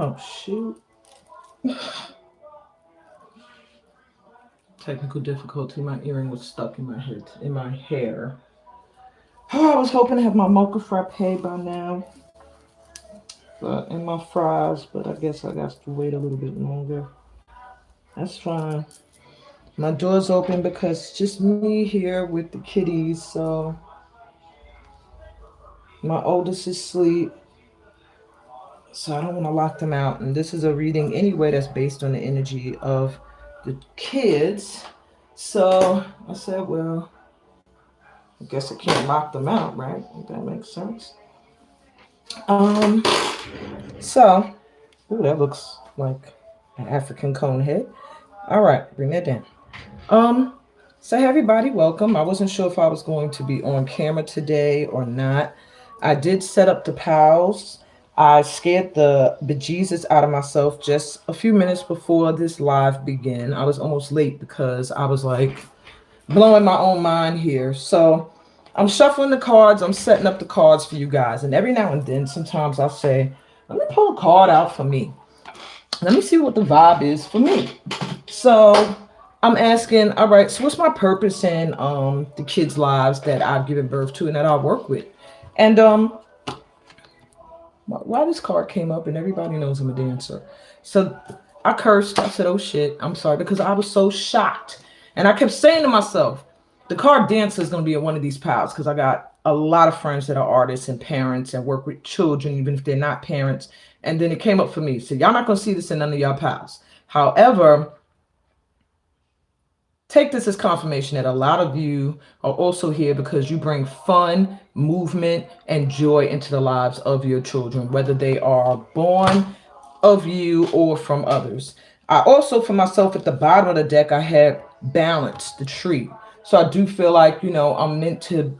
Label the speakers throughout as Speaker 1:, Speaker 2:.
Speaker 1: Oh, shoot. Technical difficulty. My earring was stuck in my head, in my hair. Oh, I was hoping to have my mocha frappe by now, but and my fries. But I guess I got to wait a little bit longer. That's fine. My door's open because it's just me here with the kitties. So my oldest is asleep, so I don't want to lock them out. And this is a reading anyway that's based on the energy of the kids. So I said, well, I guess I can't lock them out, right? If that makes sense. Um, so, ooh, that looks like an African cone head. All right, bring that down. Um, so hey everybody, welcome. I wasn't sure if I was going to be on camera today or not. I did set up the pals. I scared the bejesus out of myself just a few minutes before this live began. I was almost late because I was like blowing my own mind here. So I'm shuffling the cards. I'm setting up the cards for you guys. And every now and then, sometimes I'll say, let me pull a card out for me. Let me see what the vibe is for me. So I'm asking, all right, so what's my purpose in the kids' lives that I've given birth to and that I work with? And why this card came up, and everybody knows I'm a dancer. So I cursed. I said, oh shit, I'm sorry, because I was so shocked. And I kept saying to myself, the card dancer is going to be in one of these piles because I got a lot of friends that are artists and parents and work with children, even if they're not parents. And then it came up for me. So y'all not going to see this in none of y'all piles. However, take this as confirmation that a lot of you are also here because you bring fun, movement, and joy into the lives of your children, whether they are born of you or from others. I also, for myself, at the bottom of the deck, I had balance, the tree. So I do feel like, I'm meant to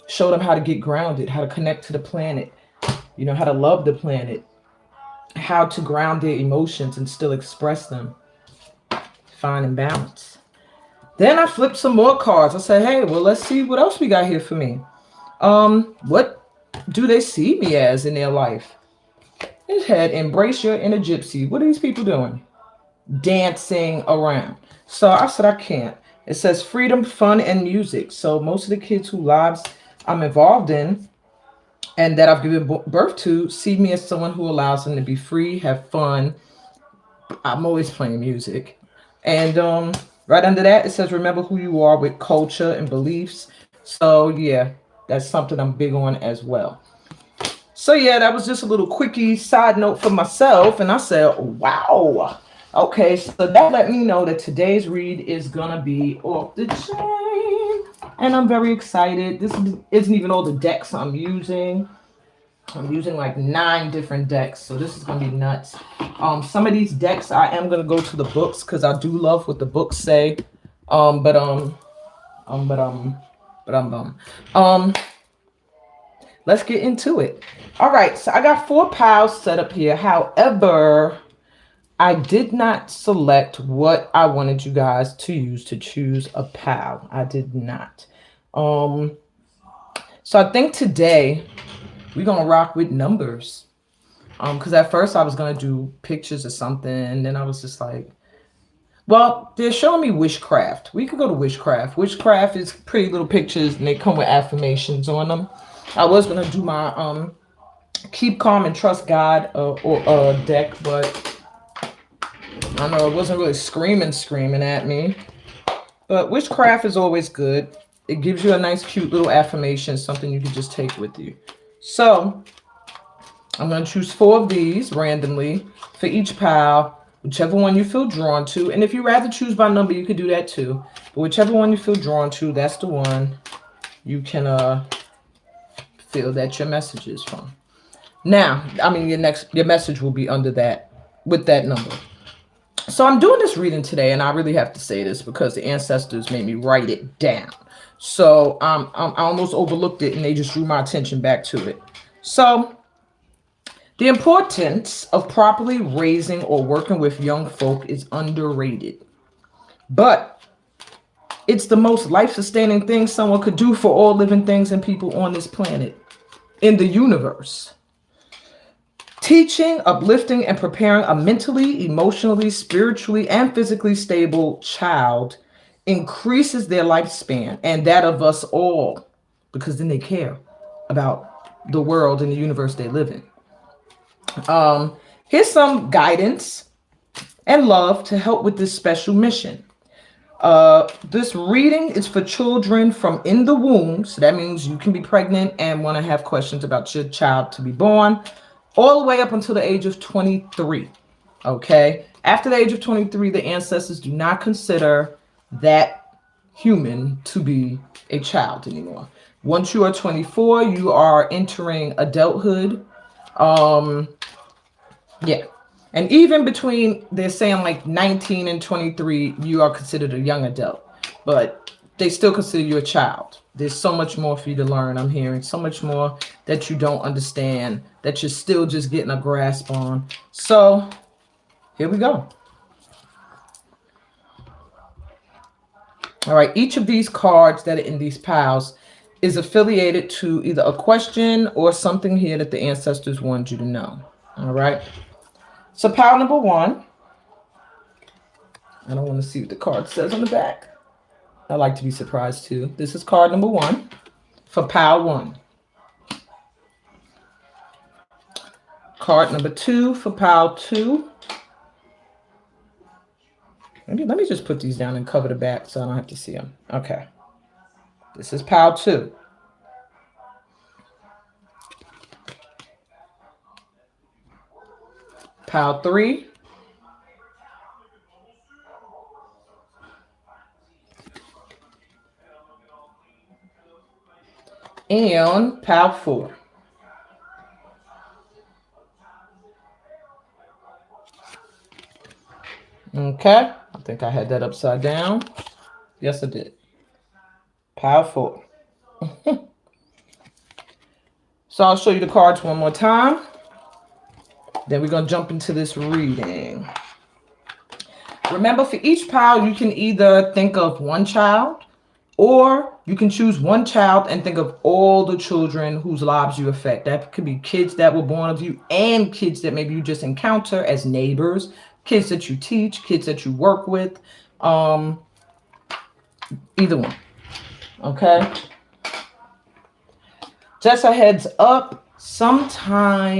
Speaker 1: show them how to get grounded, how to connect to the planet, how to love the planet, how to ground their emotions and still express them, find and balance. Then I flipped some more cards. I said, hey, well, let's see what else we got here for me. What do they see me as in their life? It had embrace your inner gypsy. What are these people doing? Dancing around. So I said, I can't. It says freedom, fun, and music. So most of the kids whose lives I'm involved in and that I've given birth to see me as someone who allows them to be free, have fun. I'm always playing music. And right under that, it says remember who you are with culture and beliefs. So yeah, that's something I'm big on as well. So yeah, that was just a little quickie side note for myself. And I said, wow. Okay, so that let me know that today's read is gonna be off the chain. And I'm very excited. This isn't even all the decks I'm using. I'm using like 9 different decks, so this is gonna be nuts. Some of these decks I am gonna go to the books because I do love what the books say. Let's get into it. All right, so I got 4 piles set up here. However, I did not select what I wanted you guys to use to choose a pile. I did not. So I think today we're gonna rock with numbers. Because at first I was gonna do pictures or something, and then I was just like, well, they're showing me witchcraft. We could go to witchcraft. Witchcraft is pretty little pictures and they come with affirmations on them. I was gonna do my keep calm and trust God or deck, but I don't know, it wasn't really screaming at me. But witchcraft is always good. It gives you a nice cute little affirmation, something you can just take with you. So I'm going to choose 4 of these randomly for each pile, whichever one you feel drawn to. And if you rather choose by number, you could do that too. But whichever one you feel drawn to, that's the one you can feel that your message is from. Now, I mean, your message will be under that, with that number. So I'm doing this reading today, and I really have to say this because the ancestors made me write it down. So I almost overlooked it, and they just drew my attention back to it. So the importance of properly raising or working with young folk is underrated. But it's the most life-sustaining thing someone could do for all living things and people on this planet, in the universe. Teaching, uplifting, and preparing a mentally, emotionally, spiritually, and physically stable child increases their lifespan and that of us all, because then they care about the world and the universe they live in. Here's some guidance and love to help with this special mission. This reading is for children from in the womb. So that means you can be pregnant and want to have questions about your child to be born, all the way up until the age of 23. Okay. After the age of 23, the ancestors do not consider that human to be a child anymore. Once you are 24, you are entering adulthood. Yeah. And even between, they're saying like 19 and 23, you are considered a young adult, but they still consider you a child. There's so much more for you to learn. I'm hearing so much more that you don't understand, that you're still just getting a grasp on. So here we go. All right. Each of these cards that are in these piles is affiliated to either a question or something here that the ancestors wanted you to know. All right. So pile number 1. I don't want to see what the card says on the back. I like to be surprised too. This is card number 1 for pile 1. Card number 2 for pile 2. Let me just put these down and cover the back so I don't have to see them. Okay. This is pile 2. Pile 3. And pile 4. Okay. I think I had that upside down. Yes, I did. Pile 4. So I'll show you the cards one more time. Then we're going to jump into this reading. Remember, for each pile, you can either think of one child, or you can choose one child and think of all the children whose lives you affect. That could be kids that were born of you and kids that maybe you just encounter as neighbors, kids that you teach, kids that you work with, either one. Okay. Just a heads up, sometime,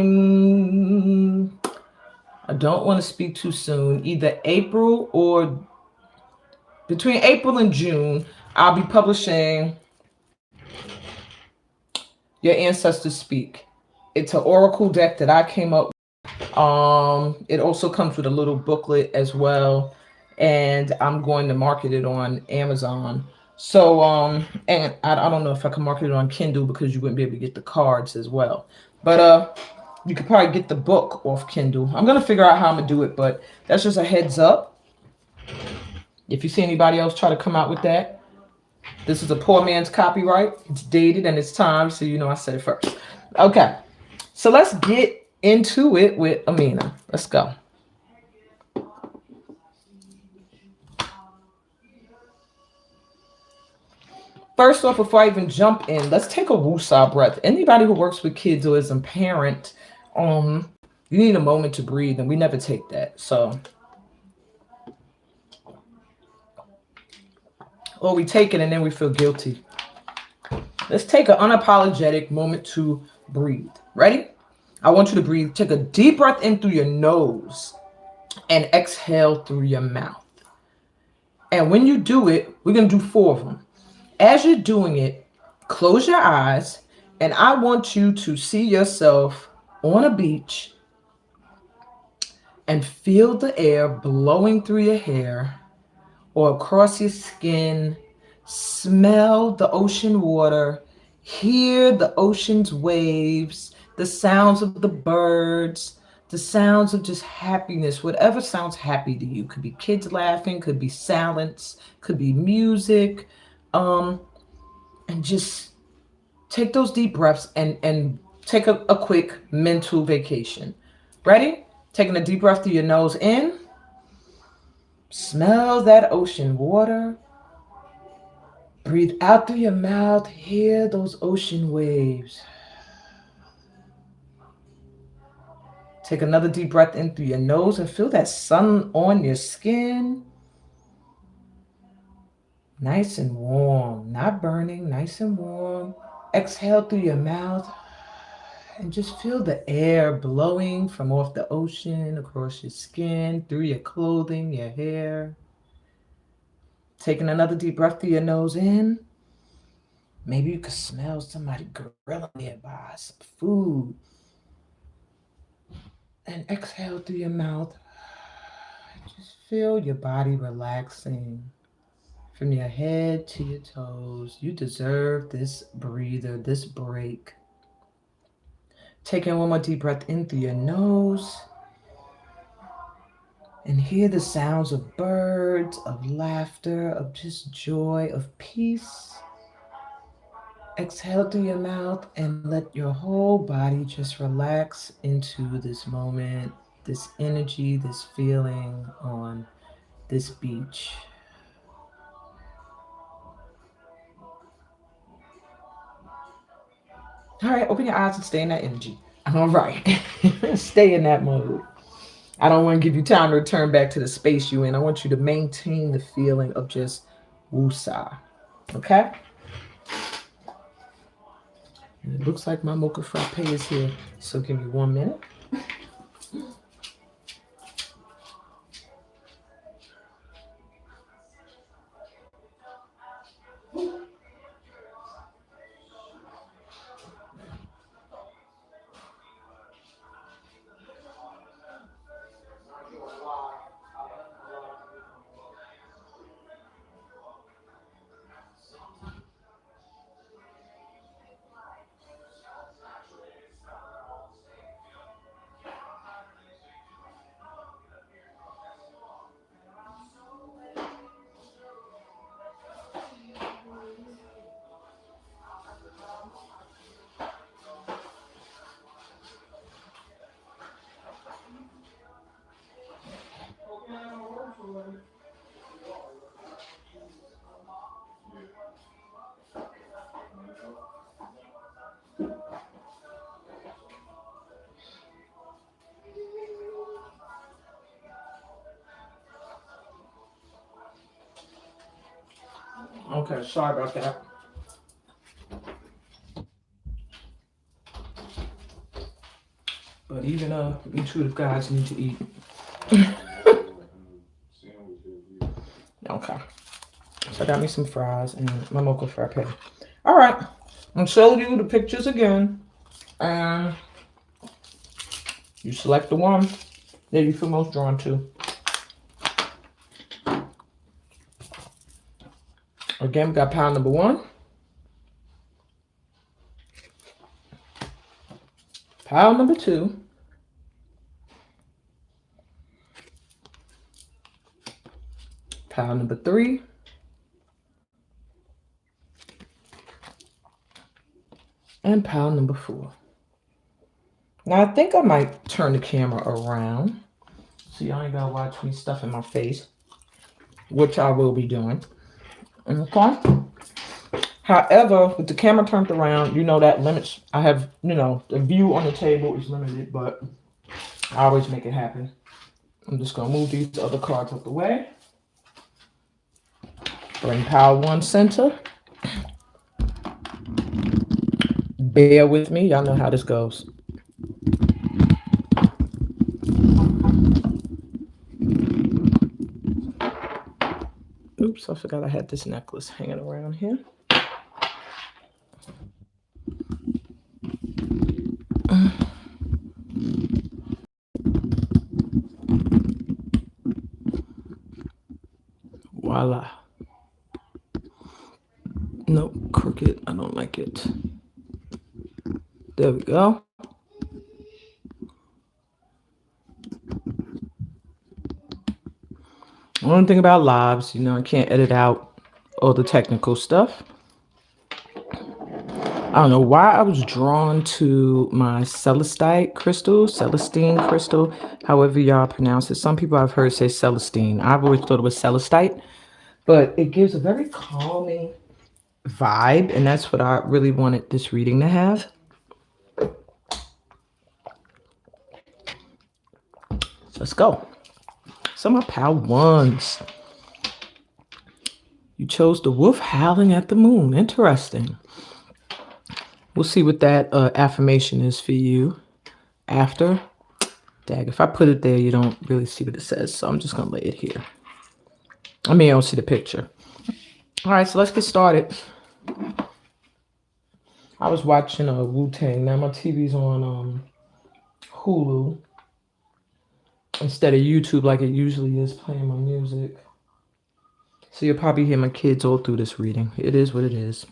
Speaker 1: I don't want to speak too soon, either April or between April and June, I'll be publishing Your Ancestors Speak. It's an oracle deck that I came up with. It also comes with a little booklet as well, and I'm going to market it on Amazon. So, and I don't know if I can market it on Kindle because you wouldn't be able to get the cards as well. But you could probably get the book off Kindle. I'm going to figure out how I'm going to do it, but that's just a heads up. If you see anybody else try to come out with that, this is a poor man's copyright. It's dated and it's timed, so you know I said it first. Okay, so let's get into it with Amina. Let's go. First off, before I even jump in, let's take a woosah breath. Anybody who works with kids or is a parent, you need a moment to breathe, and we never take that. So, or we take it and then we feel guilty. Let's take an unapologetic moment to breathe. Ready? I want you to breathe. Take a deep breath in through your nose and exhale through your mouth. And when you do it, we're going to do 4 of them. As you're doing it, close your eyes, and I want you to see yourself on a beach and feel the air blowing through your hair or across your skin. Smell the ocean water, hear the ocean's waves, the sounds of the birds, the sounds of just happiness, whatever sounds happy to you. Could be kids laughing, could be silence, could be music. And just take those deep breaths and take a quick mental vacation. Ready? Taking a deep breath through your nose in. Smell that ocean water. Breathe out through your mouth. Hear those ocean waves. Take another deep breath in through your nose and feel that sun on your skin. Nice and warm, not burning, nice and warm. Exhale through your mouth and just feel the air blowing from off the ocean, across your skin, through your clothing, your hair. Taking another deep breath through your nose in. Maybe you could smell somebody grilling nearby, some food. And exhale through your mouth. Just feel your body relaxing from your head to your toes. You deserve this breather, this break. Taking one more deep breath in through your nose. And hear the sounds of birds, of laughter, of just joy, of peace. Exhale through your mouth and let your whole body just relax into this moment, this energy, this feeling on this beach. All right, open your eyes and stay in that energy. All right, stay in that mode. I don't want to give you time to return back to the space you're in. I want you to maintain the feeling of just woosah. Okay? And it looks like my mocha frappe is here. So give me 1 minute. Okay, sorry about that. But even intuitive guys need to eat. Okay. So I got me some fries and my mocha frappe. All right. I'm showing you the pictures again. And you select the one that you feel most drawn to. Again, we got pile number 1. Pile number 2. Pile number 3. And pile number 4. Now I think I might turn the camera around so y'all ain't gotta watch me stuffing my face, which I will be doing. Okay. However, with the camera turned around, that limits. I have, the view on the table is limited, but I always make it happen. I'm just gonna move these other cards out the way. Bring pile 1 center. Bear with me. Y'all know how this goes. Oops, I forgot I had this necklace hanging around here. Voila. Nope, crooked. I don't like it. There we go. One thing about lives, I can't edit out all the technical stuff. I don't know why I was drawn to my Celestine crystal, however y'all pronounce it. Some people I've heard say Celestine. I've always thought it was Celestite, but it gives a very calming vibe, and that's what I really wanted this reading to have. So let's go. Some of pile ones. You chose the wolf howling at the moon. Interesting. We'll see what that affirmation is for you after. Dag, if I put it there, you don't really see what it says. So I'm just going to lay it here. I mean, I don't see the picture. All right, so let's get started. I was watching Wu-Tang. Now my TV's on Hulu instead of YouTube like it usually is, playing my music. So you'll probably hear my kids all through this reading. It is what it is.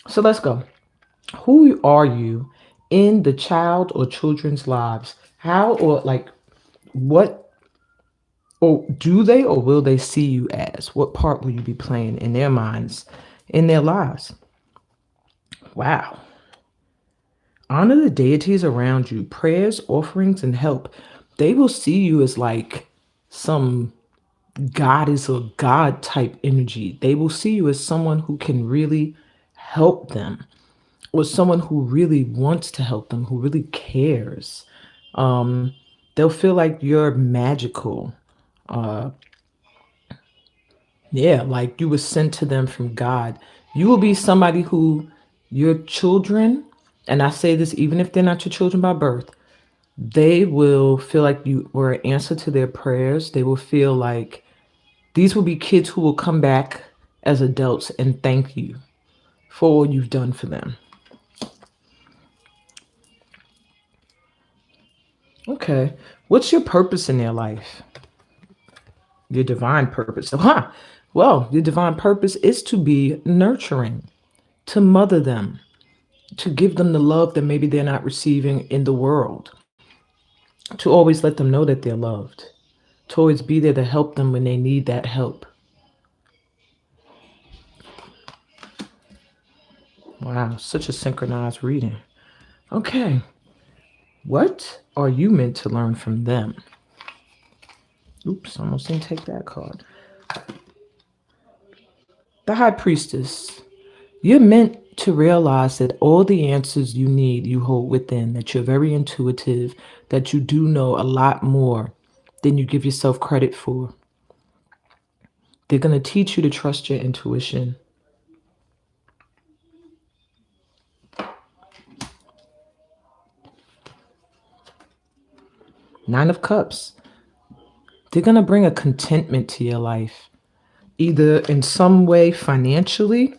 Speaker 1: So let's go. Who are you in the child or children's lives? How or like what, or do they or will they see you as? What part will you be playing in their minds, in their lives? Wow. Honor the deities around you. Prayers, offerings, and help. They will see you as like some goddess or god type energy. They will see you as someone who can really help them, or someone who really wants to help them, who really cares. They'll feel like you're magical. Uh, yeah, like you were sent to them from God. You will be somebody who your children, and I say this even if they're not your children by birth, they will feel like you were an answer to their prayers. They will feel like these will be kids who will come back as adults and thank you for all you've done for them. Okay. What's your purpose in their life? Your divine purpose. Well, your divine purpose is to be nurturing, to mother them, to give them the love that maybe they're not receiving in the world, to always let them know that they're loved, to always be there to help them when they need that help. Wow, such a synchronized reading. Okay. What are you meant to learn from them? Oops, almost didn't take that card. The High Priestess. You're meant to realize that all the answers you need you hold within, that you're very intuitive, that you do know a lot more than you give yourself credit for. They're going to teach you to trust your intuition. Nine of Cups. They're going to bring a contentment to your life, either in some way financially.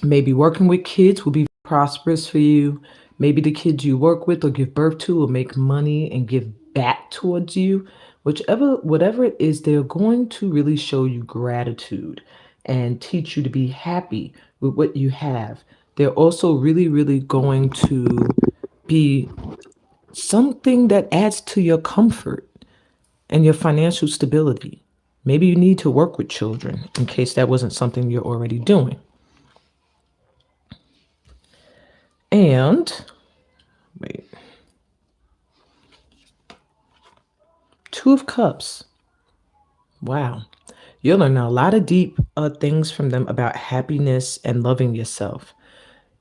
Speaker 1: Maybe working with kids will be prosperous for you. Maybe the kids you work with or give birth to will make money and give back towards you. Whatever it is, they're going to really show you gratitude and teach you to be happy with what you have. They're also really, really going to be something that adds to your comfort and your financial stability. Maybe you need to work with children in case that wasn't something you're already doing. And wait, Two of Cups. Wow. You'll learn a lot of deep things from them about happiness and loving yourself.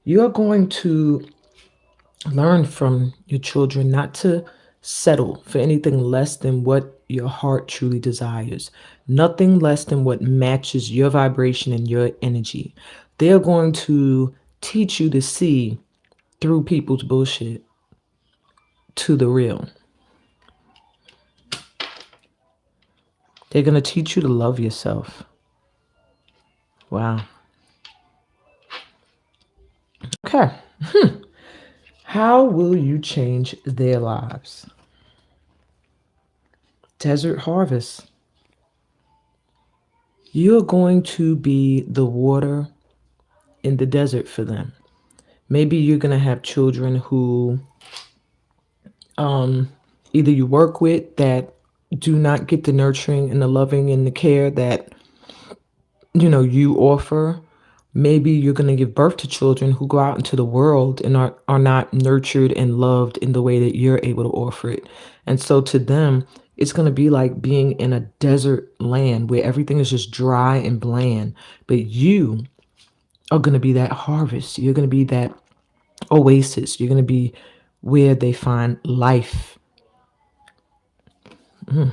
Speaker 1: You're going to learn from your children not to settle for anything less than what your heart truly desires, nothing less than what matches your vibration and your energy. They're going to teach you to see through people's bullshit to the real. They're going to teach you to love yourself. Wow. Okay. How will you change their lives? Desert harvest. You're going to be the water in the desert for them. Maybe you're going to have children who either you work with that do not get the nurturing and the loving and the care that you offer. Maybe you're going to give birth to children who go out into the world and are not nurtured and loved in the way that you're able to offer it. And so to them, it's going to be like being in a desert land where everything is just dry and bland. But you are going to be that harvest. You're going to be that oasis. You're going to be where they find life. I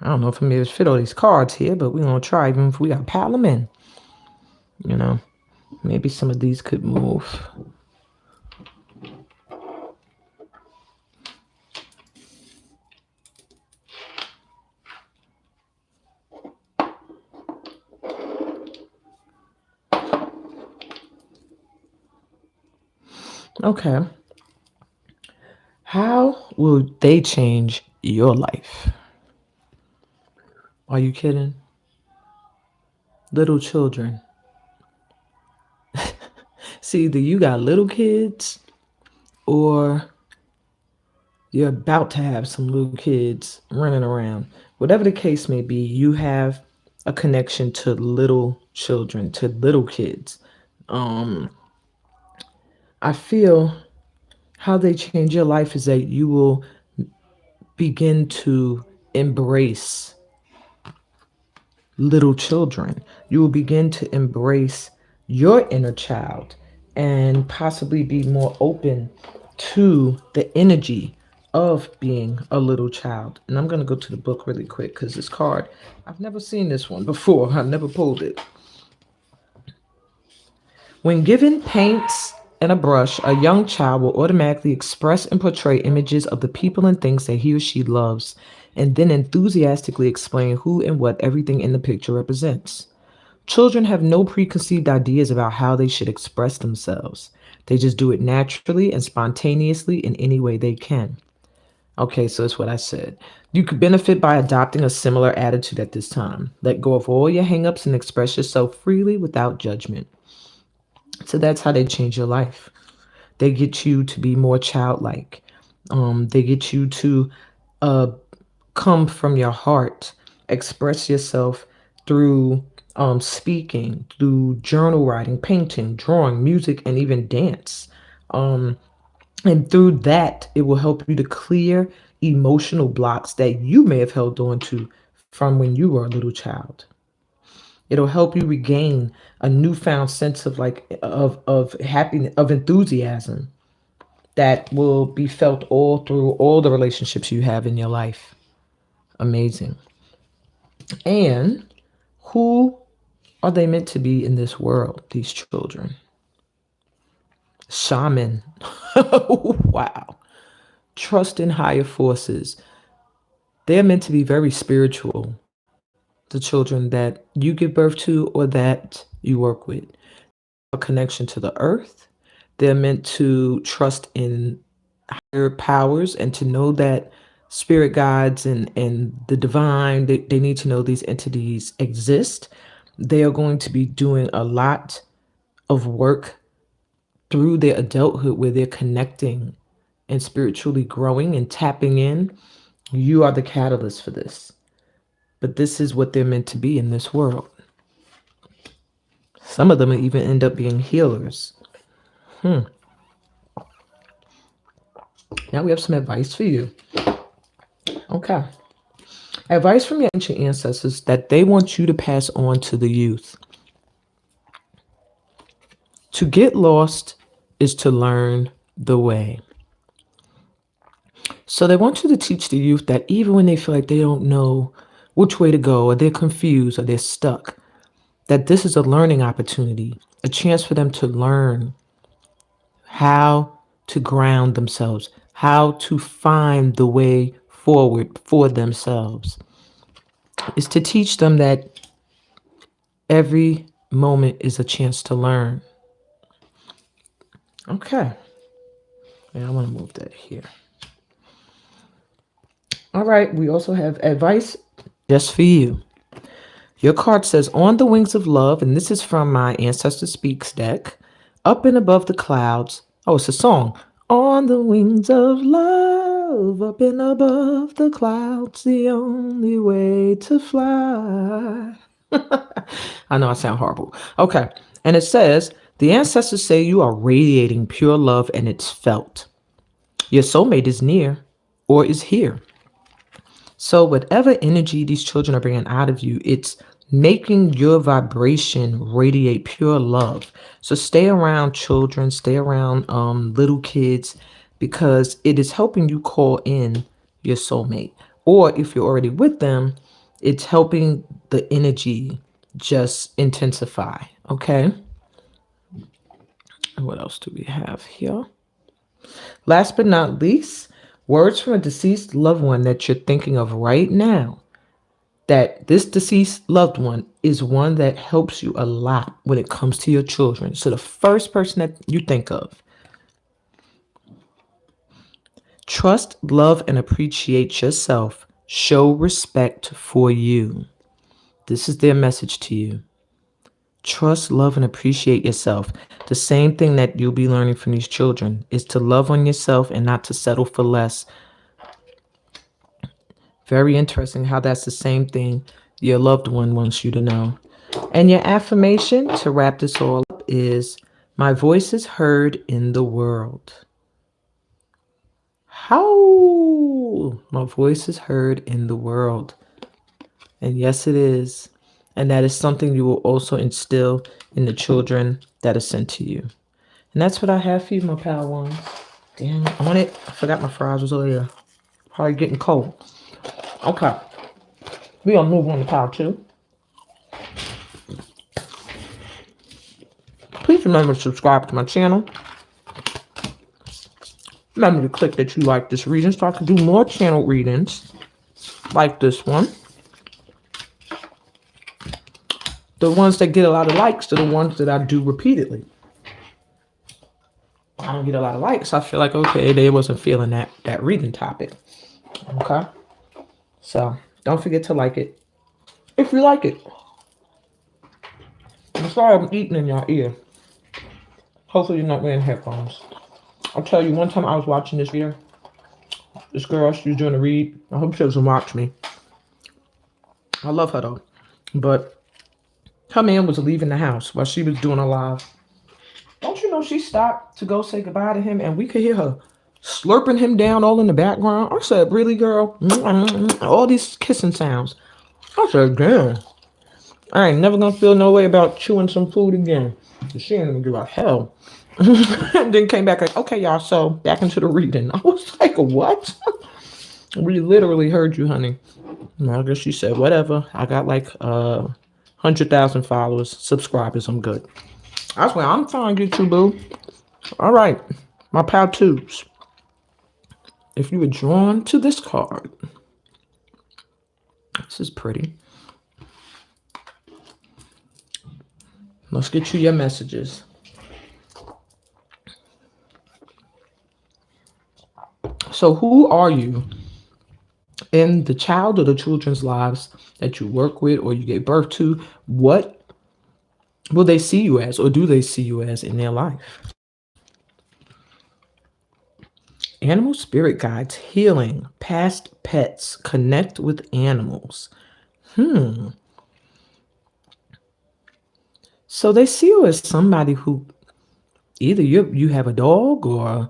Speaker 1: don't know if I'm able to fit all these cards here, but we're going to try, even if we got to pile them in. You know, maybe some of these could move. Okay. How will they change your life? Are you kidding? Little children. See, either you got little kids or you're about to have some little kids running around. Whatever the case may be, you have a connection to little children, to little kids. Um, I feel how they change your life is that you will begin to embrace little children. You will begin to embrace your inner child and possibly be more open to the energy of being a little child. And I'm going to go to the book really quick because this card, I've never seen this one before. I've never pulled it. When given paints and a brush, a young child will automatically express and portray images of the people and things that he or she loves, and then enthusiastically explain who and what everything in the picture represents. Children have no preconceived ideas about how they should express themselves. They just do it naturally and spontaneously in any way they can. Okay, so that's what I said. You could benefit by adopting a similar attitude at this time. Let go of all your hangups and express yourself freely without judgment. So that's how they change your life. They get you to be more childlike. They get you to uh, come from your heart, express yourself through speaking, through journal writing, painting, drawing, music, and even dance. Um, and through that, it will help you to clear emotional blocks that you may have held on to from when you were a little child. It'll help you regain a newfound sense of of happiness, of enthusiasm that will be felt all through all the relationships you have in your life. Amazing. And who are they meant to be in this world, these children? Shaman. Wow. Trust in higher forces. They're meant to be very spiritual, the children that you give birth to or that you work with. A connection to the earth. They're meant to trust in higher powers and to know that spirit guides and the divine, they need to know these entities exist. They are going to be doing a lot of work through their adulthood where they're connecting and spiritually growing and tapping in. You are the catalyst for this. But this is what they're meant to be in this world. Some of them even end up being healers. Now we have some advice for you. Okay. Advice from your ancient ancestors that they want you to pass on to the youth. To get lost is to learn the way. So they want you to teach the youth that even when they feel like they don't know which way to go, or they're confused, or they're stuck, that this is a learning opportunity, a chance for them to learn how to ground themselves, how to find the way forward for themselves. Is to teach them that every moment is a chance to learn. Okay. And I want to move that here. All right. We also have advice just for you. Your card says, on the wings of love, and this is from my Ancestor Speaks deck, up and above the clouds. Oh, it's a song. On the wings of love, up and above the clouds, the only way to fly. I know I sound horrible. Okay. And it says, the ancestors say you are radiating pure love and it's felt. Your soulmate is near or is here. So whatever energy these children are bringing out of you, it's making your vibration radiate pure love. So stay around children, stay around little kids because it is helping you call in your soulmate. Or if you're already with them, it's helping the energy just intensify. Okay. What else do we have here? Last but not least, words from a deceased loved one that you're thinking of right now. That this deceased loved one is one that helps you a lot when it comes to your children. So the first person that you think of, trust, love, and appreciate yourself. Show respect for you. This is their message to you. Trust, love, and appreciate yourself. The same thing that you'll be learning from these children is to love on yourself and not to settle for less. Very interesting how that's the same thing your loved one wants you to know. And your affirmation to wrap this all up is, my voice is heard in the world. How? My voice is heard in the world. And yes, it is. And that is something you will also instill in the children that are sent to you. And that's what I have for you, my pal ones. Damn, on it. I forgot my fries was over there. Probably getting cold. Okay. We're going to move on to pile 2. Please remember to subscribe to my channel. Remember to click that you like this reading so I can do more channel readings like this one. The ones that get a lot of likes are the ones that I do repeatedly. I don't get a lot of likes. I feel like, okay, they wasn't feeling that reading topic. Okay? So, don't forget to like it if you like it. I'm sorry I'm eating in your ear. Hopefully you're not wearing headphones. I'll tell you, one time I was watching this video. This girl, she was doing a read. I hope she doesn't watch me. I love her though. But her man was leaving the house while she was doing a live. Don't you know she stopped to go say goodbye to him and we could hear her slurping him down all in the background? I said, really, girl? All these kissing sounds. I said, damn. I ain't never gonna feel no way about chewing some food again. She ain't gonna give a hell. And then came back like, okay, y'all, so back into the reading. I was like, what? We literally heard you, honey. And I guess she said, whatever. I got like 100,000 followers, subscribers. I'm good. I swear, I'm trying to get you, boo. All right, my pal 2s. If you were drawn to this card, this is pretty. Let's get you your messages. So who are you in the child or the children's lives that you work with or you gave birth to? What will they see you as, or do they see you as in their life? Animal spirit guides, healing, past pets, connect with animals. So they see you as somebody who either you have a dog or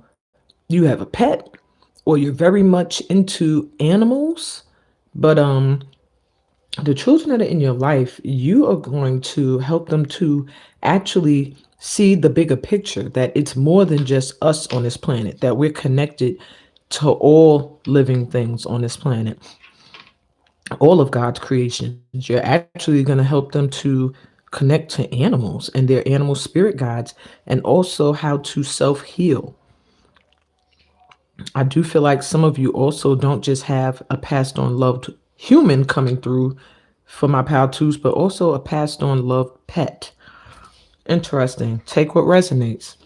Speaker 1: you have a pet or you're very much into animals. But the children that are in your life, you are going to help them to actually see the bigger picture, that it's more than just us on this planet, that we're connected to all living things on this planet, all of God's creations. You're actually going to help them to connect to animals and their animal spirit guides, and also how to self-heal. I do feel like some of you also don't just have a passed on loved human coming through for my pal 2s, but also a passed on loved pet. Interesting. Take what resonates.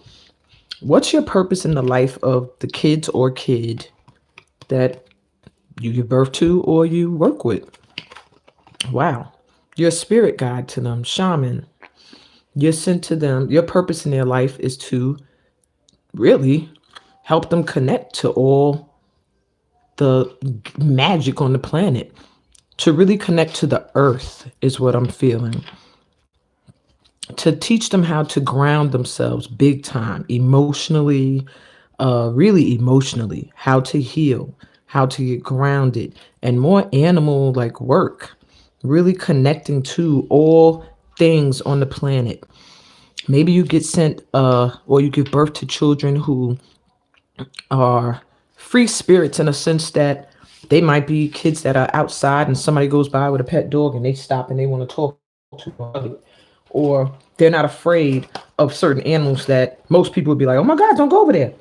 Speaker 1: What's your purpose in the life of the kids or kid that you give birth to or you work with? Wow. You're a spirit guide to them, shaman. You're sent to them. Your purpose in their life is to really help them connect to all the magic on the planet, to really connect to the earth is what I'm feeling. To teach them how to ground themselves big time, emotionally, really emotionally, how to heal, how to get grounded, and more animal like work, really connecting to all things on the planet. Maybe you get sent or you give birth to children who are free spirits in a sense that they might be kids that are outside and somebody goes by with a pet dog and they stop and they want to talk to them, or they're not afraid of certain animals that most people would be like, oh my God, don't go over there,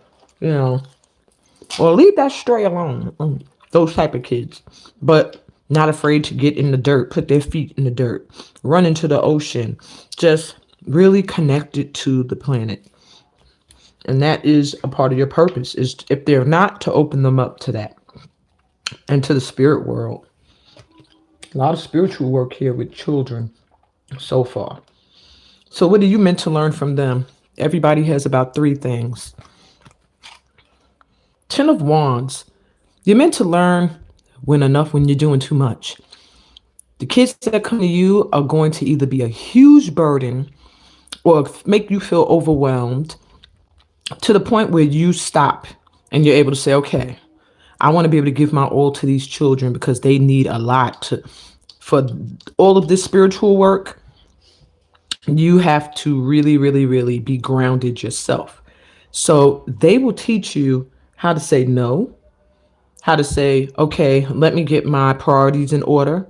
Speaker 1: you know, or leave that stray alone. Those type of kids, but not afraid to get in the dirt, put their feet in the dirt, run into the ocean, just really connected to the planet. And that is a part of your purpose, is if they're not, to open them up to that and to the spirit world. A lot of spiritual work here with children so far. So what are you meant to learn from them? Everybody has about three things. Ten of Wands. You're meant to learn when you're doing too much. The kids that come to you are going to either be a huge burden or make you feel overwhelmed to the point where you stop and you're able to say, okay, I want to be able to give my all to these children because they need a lot for all of this spiritual work. You have to really, really, really be grounded yourself. So they will teach you how to say no, how to say, okay, let me get my priorities in order,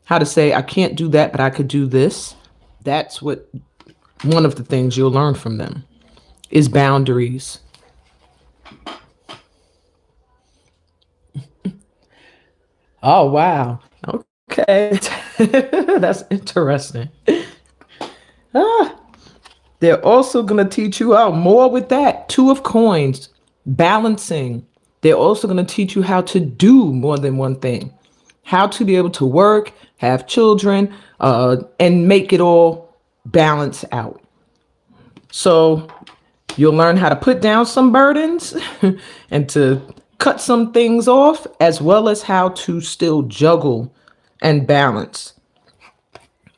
Speaker 1: how to say, I can't do that, but I could do this. That's what one of the things you'll learn from them is boundaries. Oh, wow. Okay. That's interesting. Ah, they're also going to teach you out more with that. Two of coins, balancing. They're also going to teach you how to do more than one thing, how to be able to work, have children, and make it all balance out. So you'll learn how to put down some burdens and to cut some things off, as well as how to still juggle and balance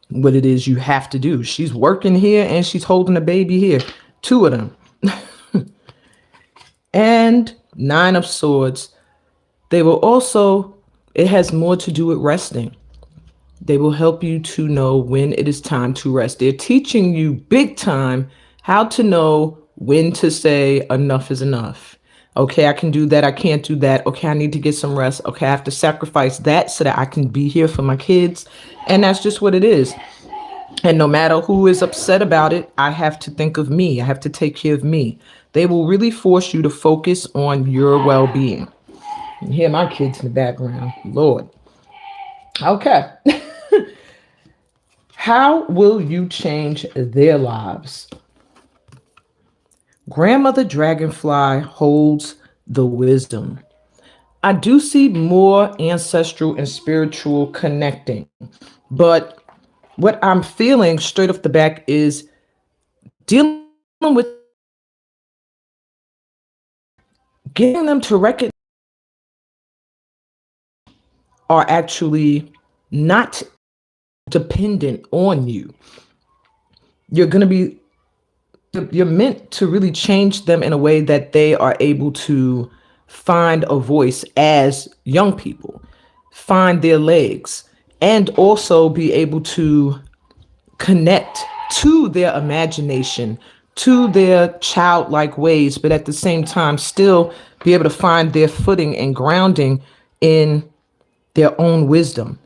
Speaker 1: what it is you have to do. She's working here and she's holding a baby here. Two of them. And Nine of Swords. They will also, it has more to do with resting. They will help you to know when it is time to rest. They're teaching you big time how to know when to say enough is enough. Okay, I can do that. I can't do that. Okay, I need to get some rest. Okay, I have to sacrifice that so that I can be here for my kids. And that's just what it is. And no matter who is upset about it, I have to think of me. I have to take care of me. They will really force you to focus on your well-being. You hear my kids in the background. Lord. Okay. How will you change their lives? Grandmother Dragonfly holds the wisdom. I do see more ancestral and spiritual connecting, but what I'm feeling straight off the back is dealing with getting them to recognize are actually not dependent on you. You're going to be you're meant to really change them in a way that they are able to find a voice as young people, find their legs, and also be able to connect to their imagination, to their childlike ways, but at the same time, still be able to find their footing and grounding in their own wisdom.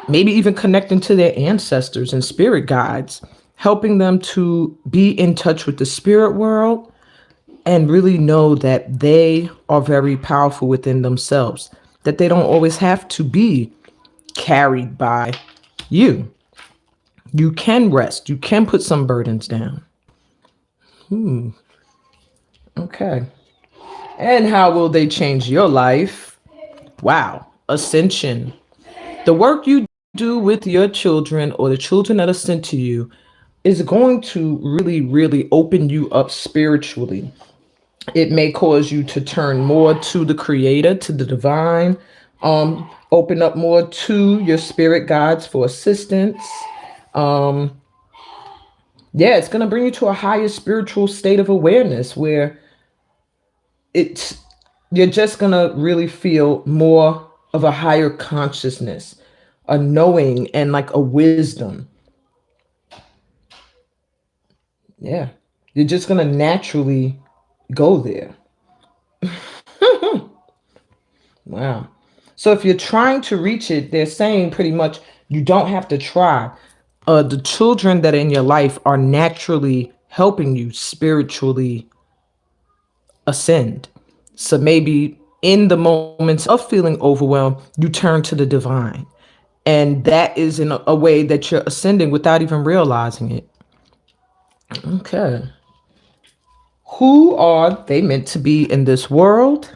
Speaker 1: Maybe even connecting to their ancestors and spirit guides, helping them to be in touch with the spirit world and really know that they are very powerful within themselves, that they don't always have to be carried by you. You can rest. You can put some burdens down. Okay. And how will they change your life? Wow. Ascension. The work you do with your children or the children that are sent to you is going to really, really open you up spiritually. It may cause you to turn more to the creator, to the divine, open up more to your spirit guides for assistance. Yeah, it's going to bring you to a higher spiritual state of awareness where it's you're just going to really feel more of a higher consciousness, a knowing and like a wisdom. Yeah. You're just going to naturally go there. Wow. So if you're trying to reach it, they're saying pretty much you don't have to try. The children that are in your life are naturally helping you spiritually ascend. So maybe in the moments of feeling overwhelmed, you turn to the divine. And that is in a way that you're ascending without even realizing it. Okay. Who are they meant to be in this world?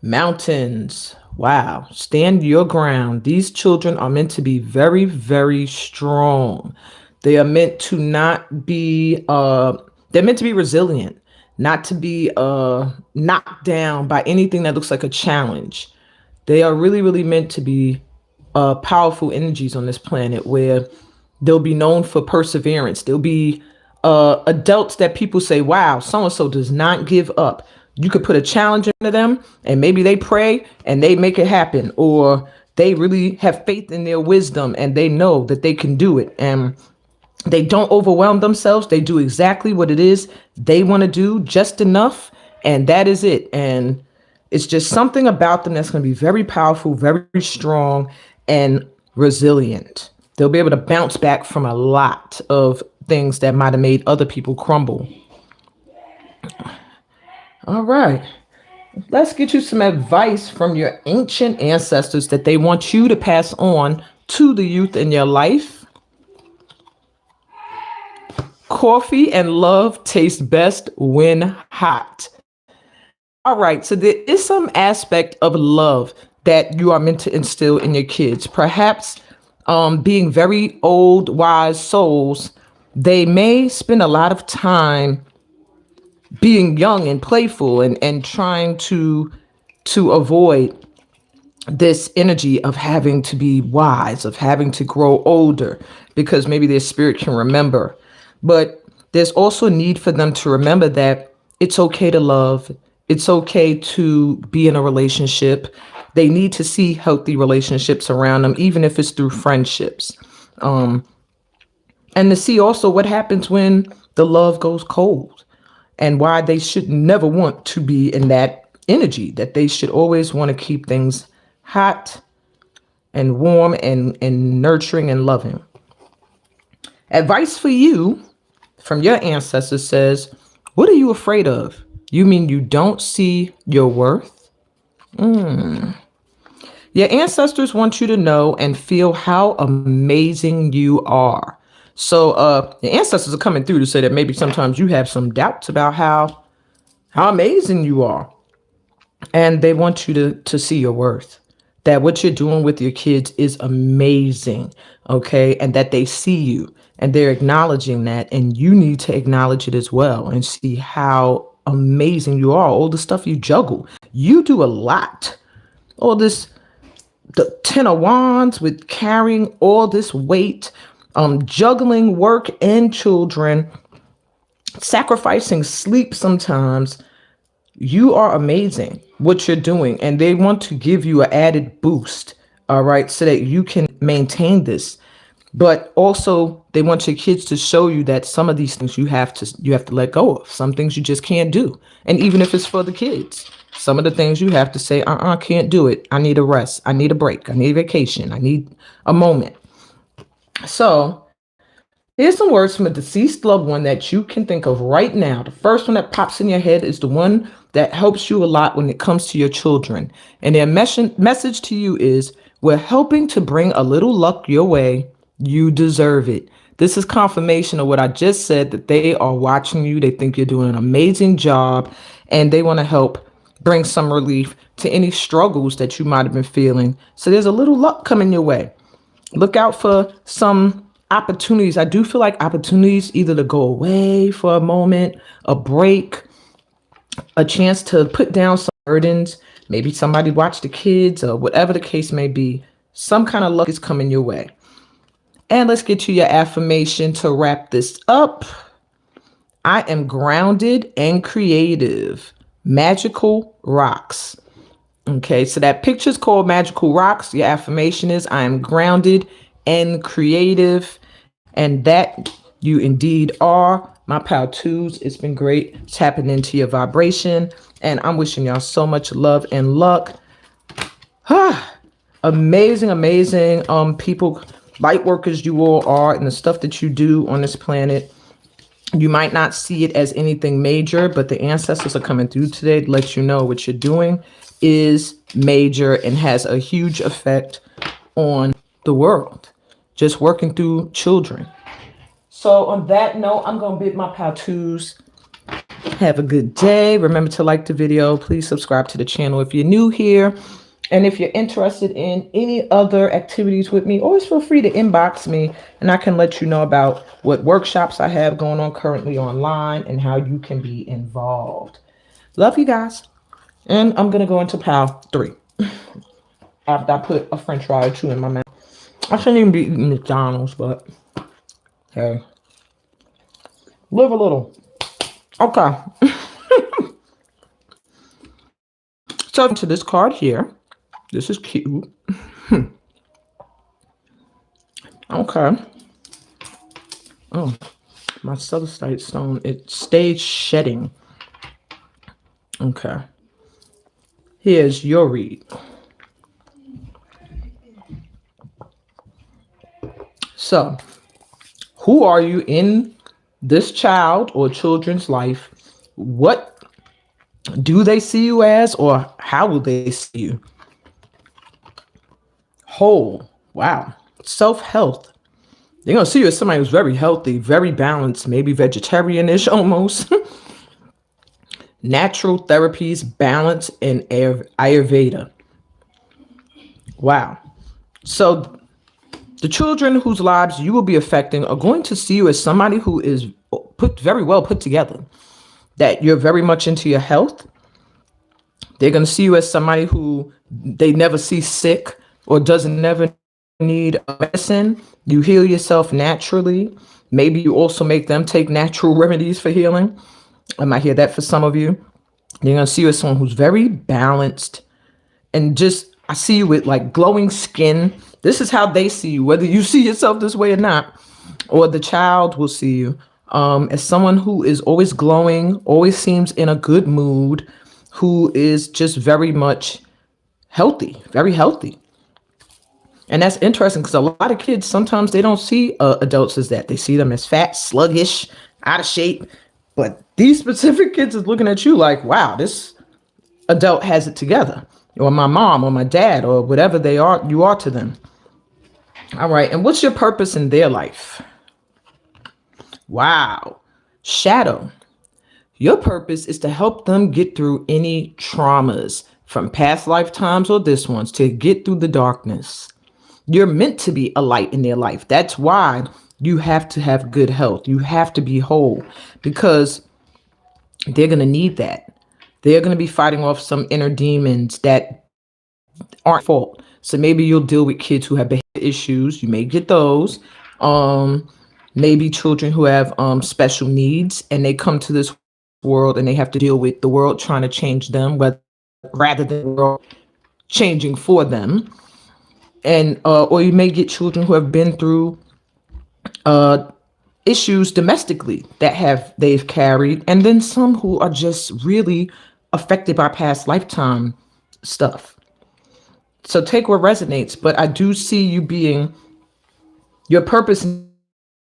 Speaker 1: Mountains. Wow. Stand your ground. These children are meant to be very, very strong. They are meant to not be they're meant to be resilient, not to be knocked down by anything that looks like a challenge. They are really, really meant to be powerful energies on this planet where they'll be known for perseverance. They'll be adults that people say, wow, so and so does not give up. You could put a challenge into them and maybe they pray and they make it happen, or they really have faith in their wisdom and they know that they can do it. And they don't overwhelm themselves. They do exactly what it is they want to do, just enough, and that is it. And it's just something about them that's going to be very powerful, very strong, and resilient. They'll be able to bounce back from a lot of things that might have made other people crumble. All right. Let's get you some advice from your ancient ancestors that they want you to pass on to the youth in your life. Coffee and love taste best when hot. All right, so there is some aspect of love that you are meant to instill in your kids. Perhaps being very old, wise souls, they may spend a lot of time being young and playful and trying to avoid this energy of having to be wise, of having to grow older, because maybe their spirit can remember. But there's also a need for them to remember that it's okay to love. It's okay to be in a relationship. They need to see healthy relationships around them, even if it's through friendships. And to see also what happens when the love goes cold and why they should never want to be in that energy, that they should always want to keep things hot and warm and nurturing and loving. Advice for you from your ancestors says, what are you afraid of? You mean you don't see your worth? Your ancestors want you to know and feel how amazing you are. So your ancestors are coming through to say that maybe sometimes you have some doubts about how amazing you are. And they want you to see your worth. That what you're doing with your kids is amazing, okay? And that they see you and they're acknowledging that, and you need to acknowledge it as well and see how amazing you are. All the stuff you juggle. You do a lot. All this, the 10 of wands with carrying all this weight, juggling work and children, sacrificing sleep sometimes. You are amazing what you're doing, and they want to give you an added boost, all right, so that you can maintain this. But also they want your kids to show you that some of these things you have to let go of. Some things you just can't do. And even if it's for the kids, some of the things you have to say, can't do it. I need a rest. I need a break. I need a vacation. I need a moment. So here's some words from a deceased loved one that you can think of right now. The first one that pops in your head is the one that helps you a lot when it comes to your children. And their message to you is, we're helping to bring a little luck your way. You deserve it. This is confirmation of what I just said, that they are watching you. They think you're doing an amazing job, and they want to help bring some relief to any struggles that you might have been feeling. So there's a little luck coming your way. Look out for some opportunities. I do feel like opportunities either to go away for a moment, a break, a chance to put down some burdens. Maybe somebody watch the kids or whatever the case may be. Some kind of luck is coming your way. And let's get to your affirmation to wrap this up. I am grounded and creative. Magical rocks. Okay, so that picture's called Magical Rocks. Your affirmation is, I am grounded and creative. And that you indeed are. my pal twos. It's been great tapping into your vibration. And I'm wishing y'all so much love and luck. Amazing, amazing people, light workers you all are, and the stuff that you do on this planet. You might not see it as anything major, but the ancestors are coming through today to let you know what you're doing is major and has a huge effect on the world. Just working through children. So on that note, I'm going to bid my pal twos have a good day. Remember to like the video. Please subscribe to the channel if you're new here. And if you're interested in any other activities with me, always feel free to inbox me and I can let you know about what workshops I have going on currently online and how you can be involved. Love you guys. And I'm going to go into pile 3 after I put a french fry or 2 in my mouth. I shouldn't even be eating McDonald's, but hey, live a little. Okay. So to this card here. This is cute. Okay. Oh, my celestite stone, it stays shedding. Okay. Here's your read. So, who are you in this child or children's life? What do they see you as, or how will they see you? Whole. Wow. Self-health. They're going to see you as somebody who's very healthy, very balanced, maybe vegetarian-ish almost. Natural therapies, balance, and Ayurveda. Wow. So the children whose lives you will be affecting are going to see you as somebody who is very well put together, that you're very much into your health. They're going to see you as somebody who they never see sick or doesn't never need medicine. You heal yourself naturally. Maybe you also make them take natural remedies for healing. I might hear that for some of you. You're going to see you as someone who's very balanced and just, I see you with like glowing skin. This is how they see you, whether you see yourself this way or not, or the child will see you as someone who is always glowing, always seems in a good mood, who is just very much healthy, very healthy. And that's interesting because a lot of kids, sometimes they don't see adults as that. They see them as fat, sluggish, out of shape. But these specific kids is looking at you like, wow, this adult has it together. Or my mom or my dad or whatever they are, you are to them. All right. And what's your purpose in their life? Wow. Shadow. Your purpose is to help them get through any traumas from past lifetimes or this one's, to get through the darkness. You're meant to be a light in their life. That's why you have to have good health. You have to be whole because they're going to need that. They're going to be fighting off some inner demons that aren't fault. So maybe you'll deal with kids who have behavior issues. You may get those. Maybe children who have special needs and they come to this world and they have to deal with the world trying to change them, rather than the world changing for them. And or you may get children who have been through issues domestically that they've carried, and then some who are just really affected by past lifetime stuff. So take what resonates, but I do see you being, your purpose in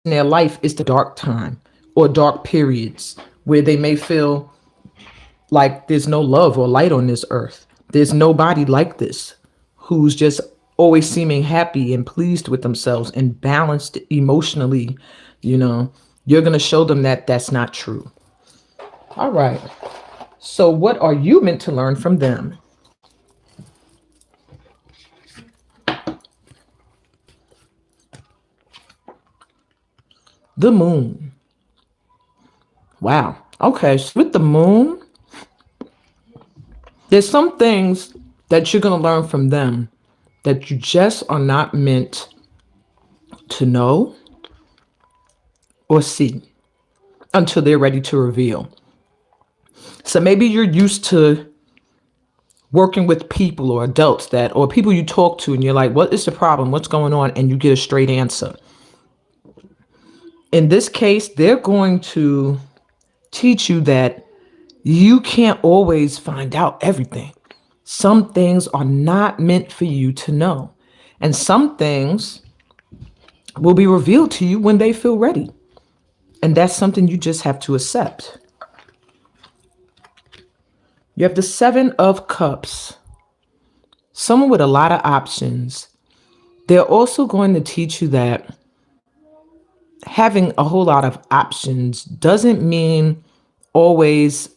Speaker 1: their life is the dark time or dark periods where they may feel like there's no love or light on this earth. There's nobody like this who's just always seeming happy and pleased with themselves and balanced emotionally. You know, you're going to show them that that's not true. All right. So what are you meant to learn from them? The moon. Wow. Okay. So with the moon, there's some things that you're going to learn from them that you just are not meant to know or see until they're ready to reveal. So maybe you're used to working with people or adults or people you talk to and you're like, what is the problem? What's going on? And you get a straight answer. In this case, they're going to teach you that you can't always find out everything. Some things are not meant for you to know. And some things will be revealed to you when they feel ready. And that's something you just have to accept. You have the Seven of Cups, someone with a lot of options. They're also going to teach you that having a whole lot of options doesn't mean always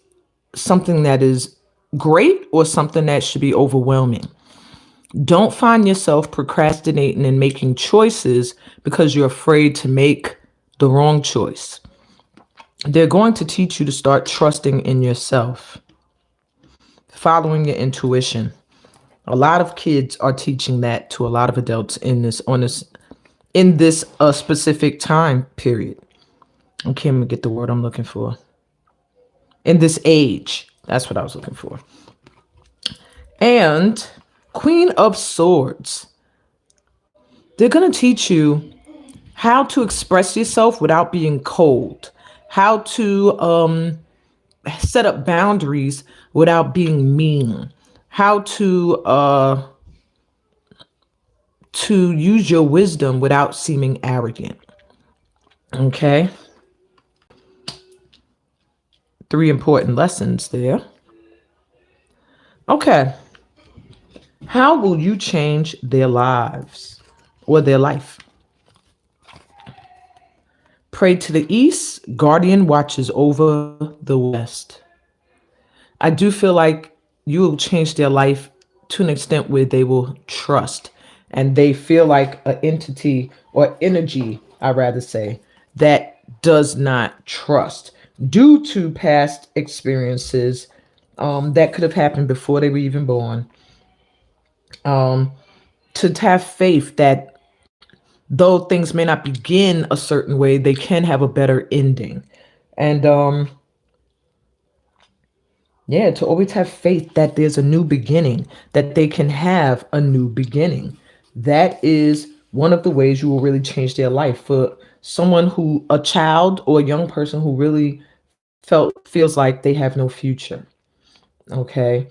Speaker 1: something that is great or something that should be overwhelming. Don't find yourself procrastinating and making choices because you're afraid to make the wrong choice. They're going to teach you to start trusting in yourself, following your intuition. A lot of kids are teaching that to a lot of adults in this specific time period. Okay, I'm gonna get the word I'm looking for. In this age, that's what I was looking for. And Queen of Swords. They're gonna teach you how to express yourself without being cold, how to set up boundaries without being mean, how to use your wisdom without seeming arrogant. Okay. 3 important lessons there. Okay. How will you change their lives or their life? Pray to the east, guardian watches over the west. I do feel like you will change their life to an extent where they will trust and they feel like an entity or energy, I rather say, that does not trust due to past experiences that could have happened before they were even born. To have faith that though things may not begin a certain way, they can have a better ending. And yeah, to always have faith that there's a new beginning, that they can have a new beginning. That is one of the ways you will really change their life. For someone who, a child or a young person who really feels like they have no future. Okay.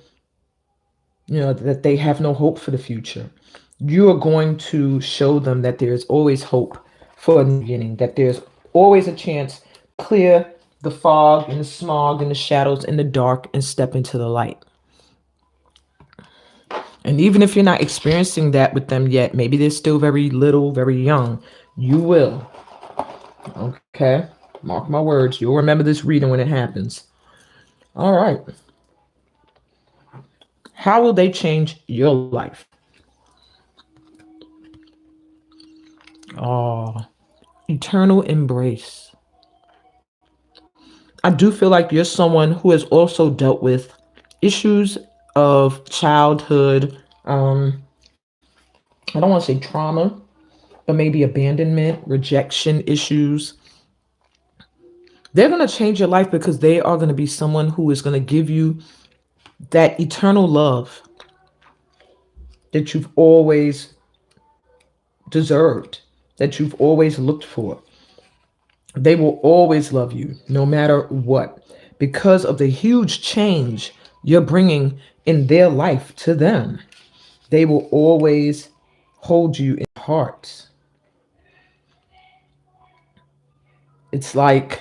Speaker 1: You know, that they have no hope for the future. You are going to show them that there's always hope for a new beginning, that there's always a chance, clear the fog and the smog and the shadows and the dark and step into the light. And even if you're not experiencing that with them yet, maybe they're still very little, very young, you will. Okay. Mark my words. You'll remember this reading when it happens. All right. How will they change your life? Oh, eternal embrace. I do feel like you're someone who has also dealt with issues of childhood. I don't want to say trauma, but maybe abandonment, rejection issues. They're going to change your life because they are going to be someone who is going to give you that eternal love that you've always deserved, that you've always looked for. They will always love you no matter what because of the huge change you're bringing in their life to them. They will always hold you in hearts. It's like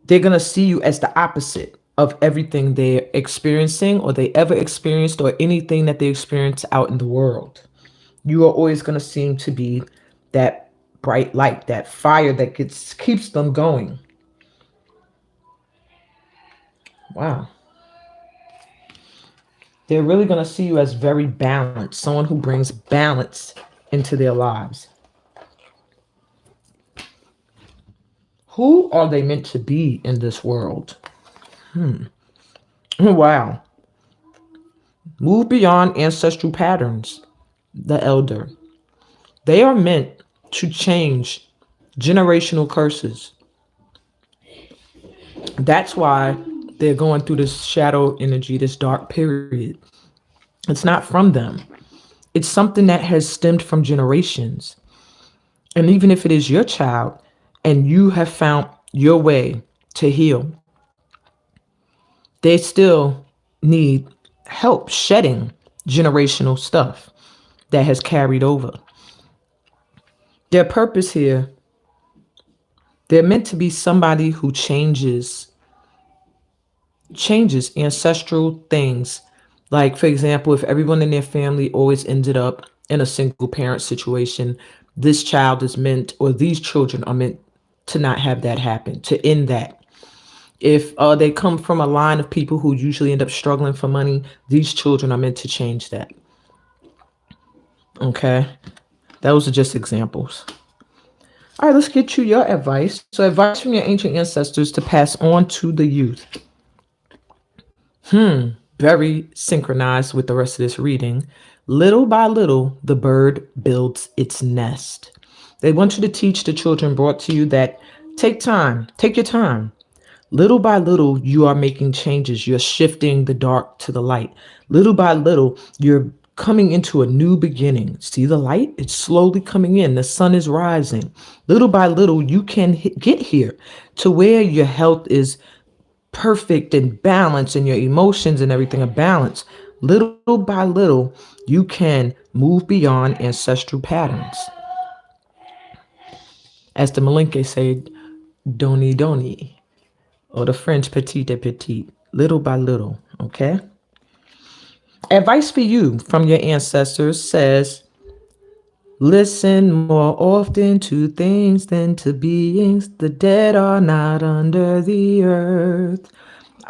Speaker 1: they're going to see you as the opposite of everything they're experiencing or they ever experienced or anything that they experience out in the world. You are always going to seem to be that bright light, that fire that keeps them going. Wow. They're really going to see you as very balanced, someone who brings balance into their lives. Who are they meant to be in this world? Wow. Move beyond ancestral patterns. The elder. They are meant to change generational curses. That's why they're going through this shadow energy, this dark period. It's not from them. It's something that has stemmed from generations. And even if it is your child, and you have found your way to heal, they still need help shedding generational stuff that has carried over. Their purpose here, they're meant to be somebody who changes ancestral things. Like, for example, if everyone in their family always ended up in a single parent situation, this child is meant, or these children are meant to not have that happen, to end that. If they come from a line of people who usually end up struggling for money, these children are meant to change that. Okay, those are just examples. All right, let's get you your advice. So, advice from your ancient ancestors to pass on to the youth. Very synchronized with the rest of this reading. Little by little, the bird builds its nest. They want you to teach the children brought to you that take your time. Little by little, you are making changes. You're shifting the dark to the light. Little by little, you're coming into a new beginning. See the light? It's slowly coming in. The sun is rising. Little by little, you can get here to where your health is perfect and balanced and your emotions and everything are balanced. Little by little, you can move beyond ancestral patterns. As the Malinke say, doni doni, or the French petit à petit, little by little, okay? Advice for you from your ancestors says, listen more often to things than to beings. The dead are not under the earth.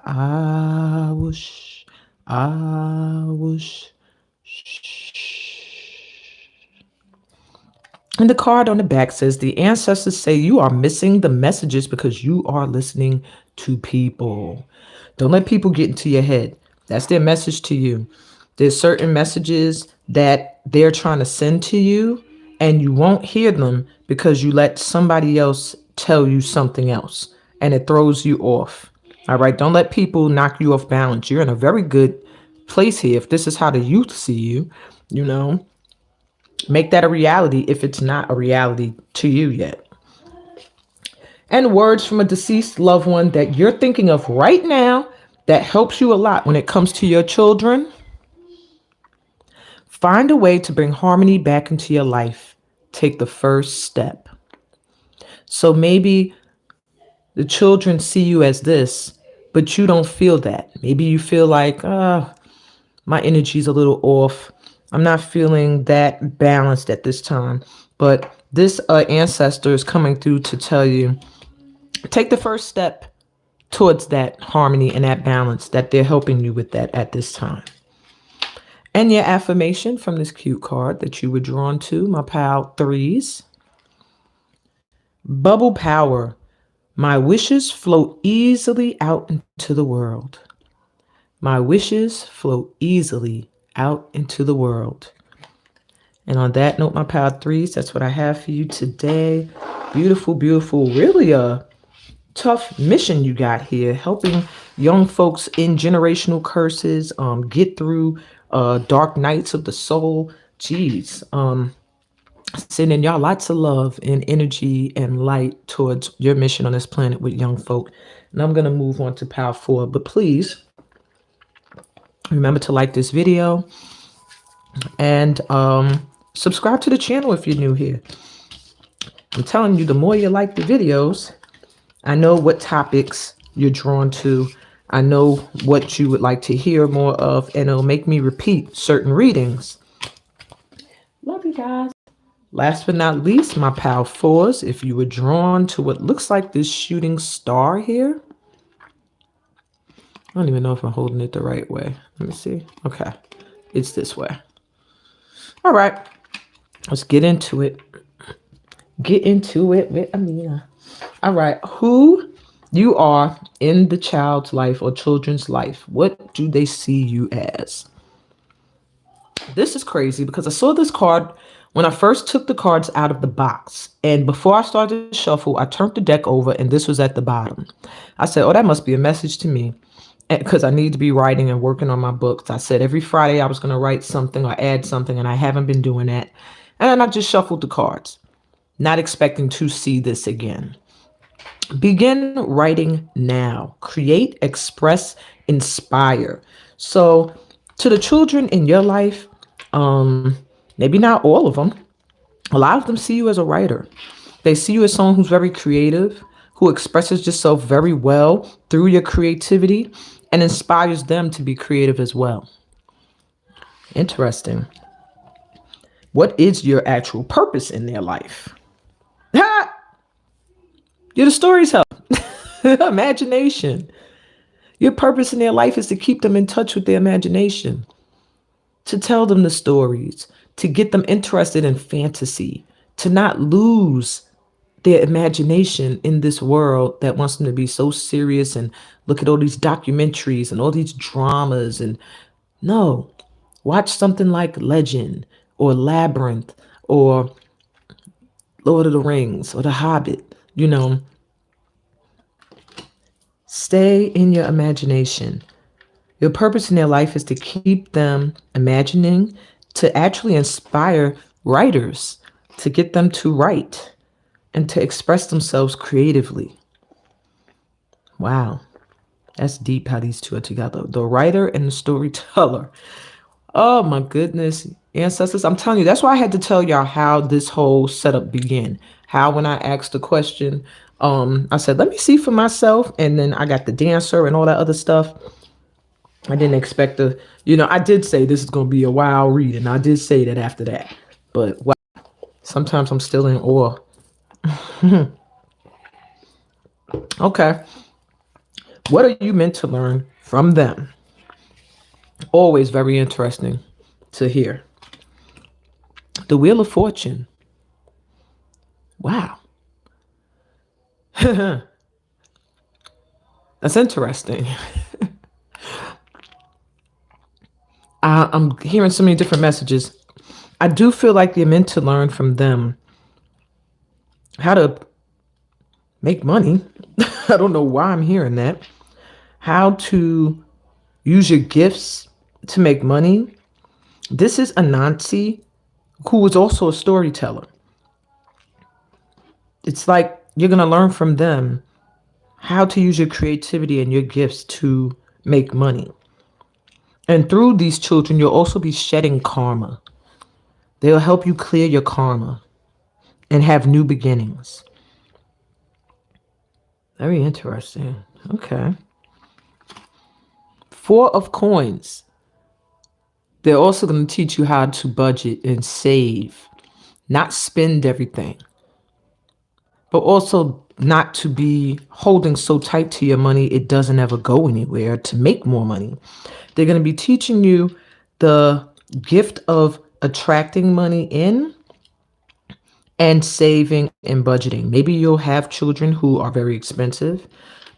Speaker 1: I wish. And the card on the back says, the ancestors say you are missing the messages because you are listening to people. Don't let people get into your head. That's their message to you. There's certain messages that they're trying to send to you, and you won't hear them because you let somebody else tell you something else, and it throws you off. All right, don't let people knock you off balance. You're in a very good place here. If this is how the youth see you, make that a reality if it's not a reality to you yet. And words from a deceased loved one that you're thinking of right now that helps you a lot when it comes to your children. Find a way to bring harmony back into your life. Take the first step. So maybe the children see you as this, but you don't feel that. Maybe you feel like, my energy's a little off. I'm not feeling that balanced at this time. But this ancestor is coming through to tell you, take the first step towards that harmony and that balance, that they're helping you with that at this time. And your affirmation from this cute card that you were drawn to, my pal threes. Bubble power. My wishes float easily out into the world. My wishes float easily out into the world. And on that note, my pal threes, that's what I have for you today. Beautiful, beautiful, really a tough mission you got here, helping young folks in generational curses get through dark nights of the soul. Jeez. Sending y'all lots of love and energy and light towards your mission on this planet with young folk. And I'm going to move on to pile 4, but please remember to like this video and subscribe to the channel if you're new here. I'm telling you, the more you like the videos, I know what topics you're drawn to. I know what you would like to hear more of, and it'll make me repeat certain readings. Love you guys. Last but not least, my pal 4s, if you were drawn to what looks like this shooting star here. I don't even know if I'm holding it the right way. Let me see. Okay, it's this way. All right, let's get into it. Get into it with Amina. All right, who you are in the child's life or children's life. What do they see you as? This is crazy because I saw this card when I first took the cards out of the box. And before I started to shuffle, I turned the deck over and this was at the bottom. I said, oh, that must be a message to me, because I need to be writing and working on my books. I said every Friday I was going to write something or add something, and I haven't been doing that. And then I just shuffled the cards, not expecting to see this again. Begin writing now. Create, express, inspire. So, to the children in your life, maybe not all of them, a lot of them see you as a writer. They see you as someone who's very creative, who expresses yourself very well through your creativity and inspires them to be creative as well. Interesting. What is your actual purpose in their life? Ha! You're the storyteller. Imagination. Your purpose in their life is to keep them in touch with their imagination, to tell them the stories, to get them interested in fantasy, to not lose their imagination in this world that wants them to be so serious and look at all these documentaries and all these dramas. And no, watch something like Legend or Labyrinth or Lord of the Rings or The Hobbit. Stay in your imagination. Your purpose in their life is to keep them imagining, to actually inspire writers, to get them to write and to express themselves creatively. Wow. That's deep how these two are together. The writer and the storyteller. Oh my goodness. Ancestors, I'm telling you, that's why I had to tell y'all how this whole setup began. How when I asked the question, I said, let me see for myself. And then I got the dancer and all that other stuff. I didn't expect I did say this is going to be a wild read. And I did say that after that. But wow, sometimes I'm still in awe. Okay. What are you meant to learn from them? Always very interesting to hear. The Wheel of Fortune. Wow. That's interesting. I'm hearing so many different messages. I do feel like you're meant to learn from them how to make money. I don't know why I'm hearing that. How to use your gifts to make money. This is Anansi, who was also a storyteller. It's like you're going to learn from them how to use your creativity and your gifts to make money. And through these children, you'll also be shedding karma. They'll help you clear your karma and have new beginnings. Very interesting. Okay. Four of Coins. They're also going to teach you how to budget and save, not spend everything, but also not to be holding so tight to your money it doesn't ever go anywhere, to make more money. They're going to be teaching you the gift of attracting money in and saving and budgeting. Maybe you'll have children who are very expensive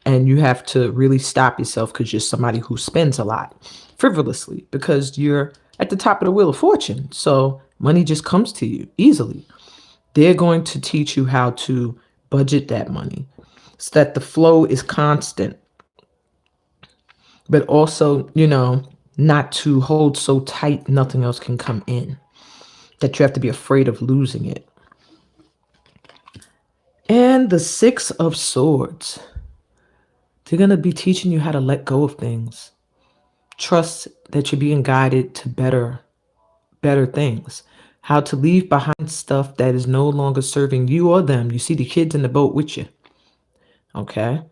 Speaker 1: and you have to really stop yourself because you're somebody who spends a lot frivolously because you're at the top of the Wheel of Fortune. So money just comes to you easily. They're going to teach you how to budget that money so that the flow is constant, but also, not to hold so tight nothing else can come in, that you have to be afraid of losing it. And the Six of Swords. They're going to be teaching you how to let go of things. Trust that you're being guided to better things. How to leave behind stuff that is no longer serving you or them. You see the kids in the boat with you. Okay?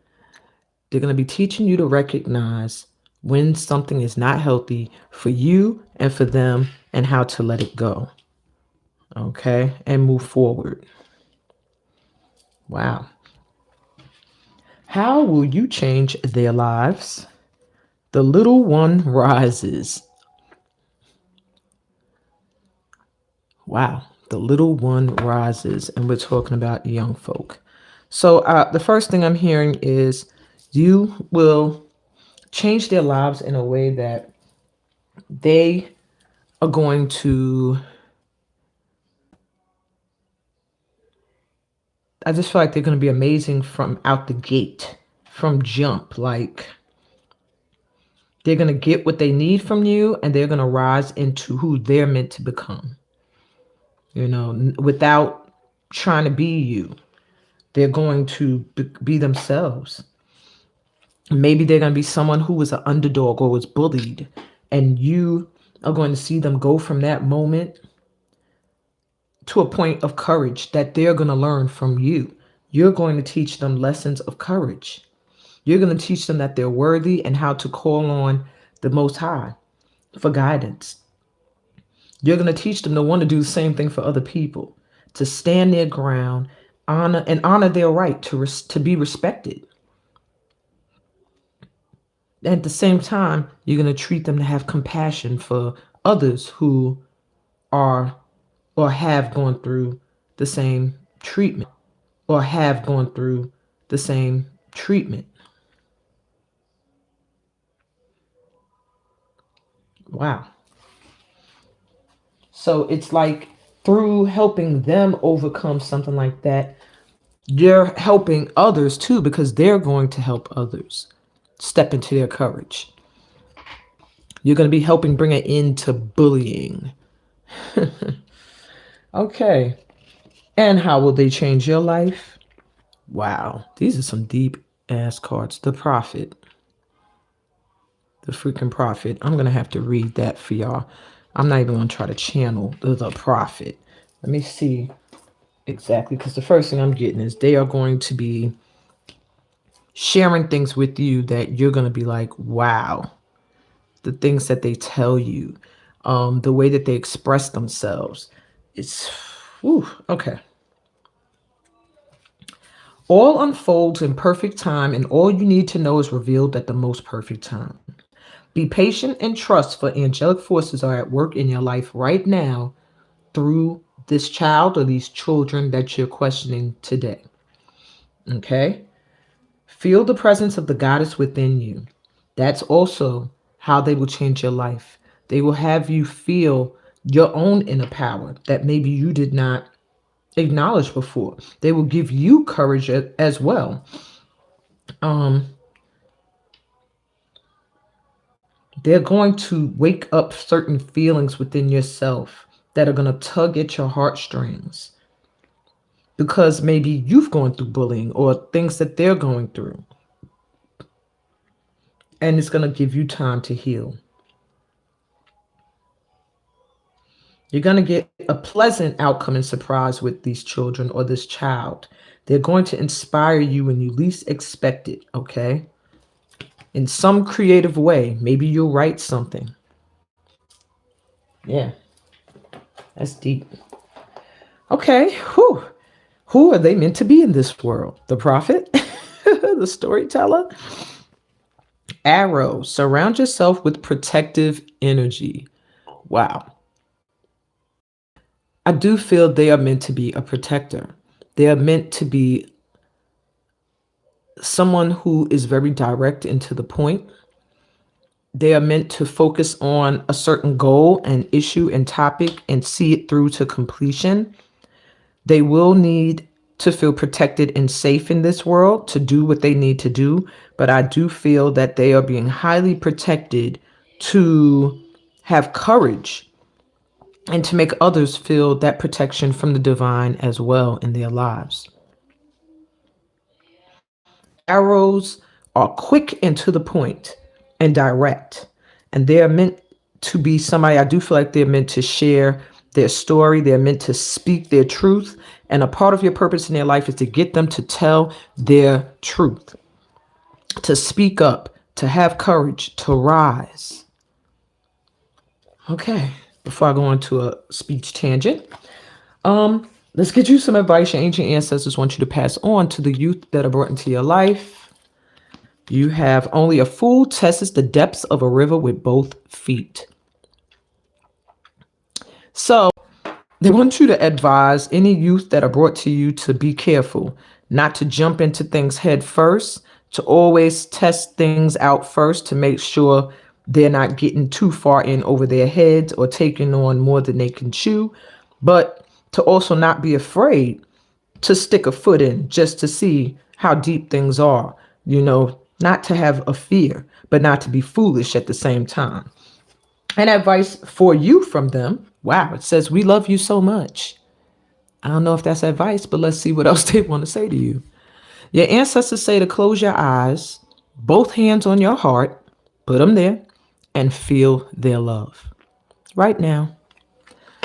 Speaker 1: They're going to be teaching you to recognize when something is not healthy for you and for them and how to let it go. Okay? And move forward. Wow. How will you change their lives? The little one rises. Wow. The little one rises. And we're talking about young folk. So the first thing I'm hearing is you will change their lives in a way that they are going to, I just feel like they're going to be amazing from out the gate, from jump. Like they're going to get what they need from you and they're going to rise into who they're meant to become, without trying to be you. They're going to be themselves. Maybe they're going to be someone who was an underdog or was bullied, and you are going to see them go from that moment to a point of courage that they're going to learn from you. You're going to teach them lessons of courage. You're going to teach them that they're worthy and how to call on the Most High for guidance. You're going to teach them to want to do the same thing for other people, to stand their ground, honor their right to be respected. At the same time, you're going to treat them to have compassion for others who are or have gone through the same treatment or have gone through the same treatment. Wow. So it's like through helping them overcome something like that, you're helping others too, because they're going to help others step into their courage. You're going to be helping bring an end to bullying. Okay. And how will they change your life? Wow. These are some deep ass cards. The Prophet. The freaking Prophet. I'm going to have to read that for y'all. I'm not even going to try to channel the Prophet. Let me see exactly, because the first thing I'm getting is they are going to be sharing things with you that you're going to be like, wow. The things that they tell you, the way that they express themselves. It's, whew, okay. All unfolds in perfect time, and all you need to know is revealed at the most perfect time. Be patient and trust, for angelic forces are at work in your life right now through this child or these children that you're questioning today. Okay? Feel the presence of the goddess within you. That's also how they will change your life. They will have you feel your own inner power that maybe you did not acknowledge before. They will give you courage as well. They're going to wake up certain feelings within yourself that are going to tug at your heartstrings because maybe you've gone through bullying or things that they're going through. And it's going to give you time to heal. You're going to get a pleasant outcome and surprise with these children or this child. They're going to inspire you when you least expect it, okay? In some creative way. Maybe you'll write something. Yeah, that's deep. Okay, whew. Who are they meant to be in this world? The prophet? The storyteller? Arrow, surround yourself with protective energy. Wow. I do feel they are meant to be a protector. They are meant to be someone who is very direct and to the point. They are meant to focus on a certain goal and issue and topic and see it through to completion. They will need to feel protected and safe in this world to do what they need to do. But I do feel that they are being highly protected to have courage and to make others feel that protection from the divine as well in their lives. Arrows are quick and to the point and direct, and they're meant to be somebody. I do feel like they're meant to share their story. They're meant to speak their truth, and a part of your purpose in their life is to get them to tell their truth, to speak up, to have courage, to rise. Okay, before I go into a speech tangent, let's get you some advice your ancient ancestors want you to pass on to the youth that are brought into your life. You have only a fool tests the depths of a river with both feet. So they want you to advise any youth that are brought to you to be careful, not to jump into things head first, to always test things out first to make sure they're not getting too far in over their heads or taking on more than they can chew, but to also not be afraid to stick a foot in just to see how deep things are, not to have a fear, but not to be foolish at the same time. And advice for you from them. Wow, it says, we love you so much. I don't know if that's advice, but let's see what else they want to say to you. Your ancestors say to close your eyes, both hands on your heart, put them there, and feel their love. Right now,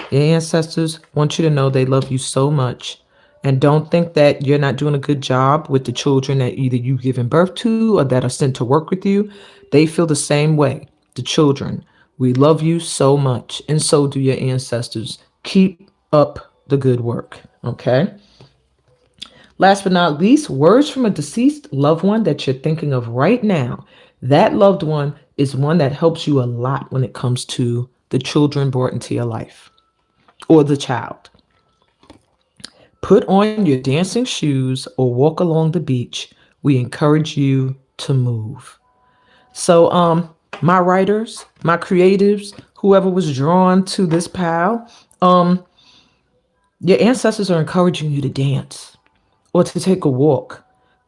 Speaker 1: your ancestors want you to know they love you so much. And don't think that you're not doing a good job with the children that either you've given birth to or that are sent to work with you. They feel the same way. The children, we love you so much, and so do your ancestors. Keep up the good work, okay? Last but not least, words from a deceased loved one that you're thinking of right now. That loved one is one that helps you a lot when it comes to the children brought into your life or the child. Put on your dancing shoes or walk along the beach. We encourage you to move. So, my writers, my creatives, whoever was drawn to this pile, your ancestors are encouraging you to dance or to take a walk.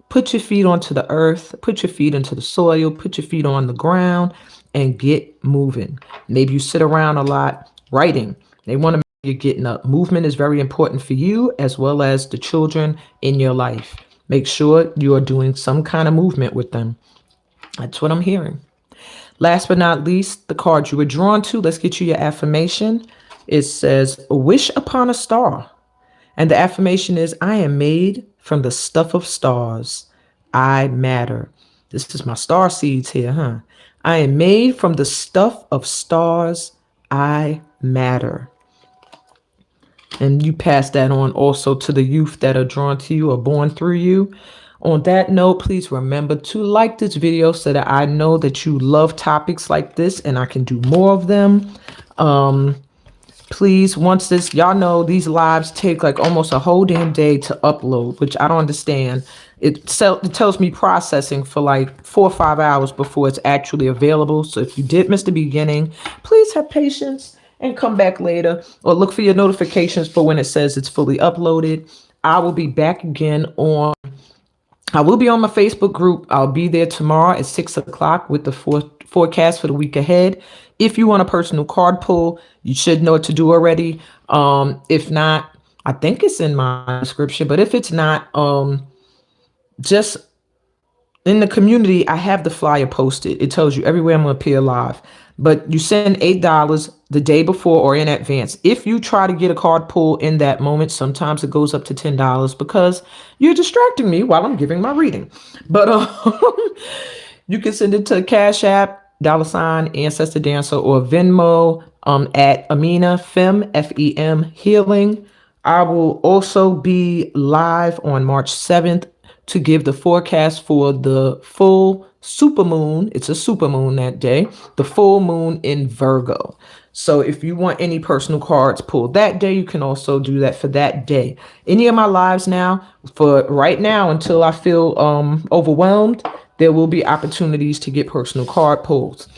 Speaker 1: Put your feet onto the earth, put your feet into the soil, put your feet on the ground, and get moving. Maybe you sit around a lot writing. They want to make sure you're getting up. Movement is very important for you as well as the children in your life. Make sure you are doing some kind of movement with them. That's what I'm hearing. Last but not least, the card you were drawn to. Let's get you your affirmation. It says, wish upon a star. And the affirmation is, I am made from the stuff of stars. I matter. This is my star seeds here, huh? I am made from the stuff of stars. I matter. And you pass that on also to the youth that are drawn to you or born through you. On that note, please remember to like this video so that I know that you love topics like this and I can do more of them. Please, once this, y'all know these lives take like almost a whole damn day to upload, which I don't understand. It tells me processing for like 4 or 5 hours before it's actually available. So if you did miss the beginning, please have patience and come back later or look for your notifications for when it says it's fully uploaded. I will be back again I will be on my Facebook group. I'll be there tomorrow at 6 o'clock with the forecast for the week ahead. If you want a personal card pull, you should know what to do already. If not, I think it's in my description, but if it's not, just in the community, I have the flyer posted. It tells you everywhere I'm going to appear live. But you send $8 the day before or in advance. If you try to get a card pull in that moment, sometimes it goes up to $10 because you're distracting me while I'm giving my reading. But you can send it to Cash App, $ Ancestordancer, or Venmo at Amina Fem, Fem Healing. I will also be live on March 7th to give the forecast for the full supermoon. It's a supermoon that day, the full moon in Virgo. So if you want any personal cards pulled that day, you can also do that for that day. Any of my lives now, for right now, until I feel overwhelmed, there will be opportunities to get personal card pulls.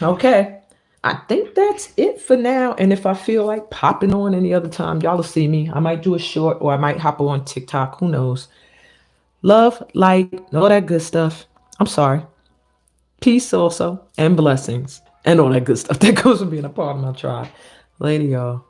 Speaker 1: Okay. I think that's it for now. And if I feel like popping on any other time, y'all will see me. I might do a short or I might hop on TikTok. Who knows? Love, light, all that good stuff. I'm sorry. Peace also, and blessings, and all that good stuff that goes with being a part of my tribe. Later, y'all.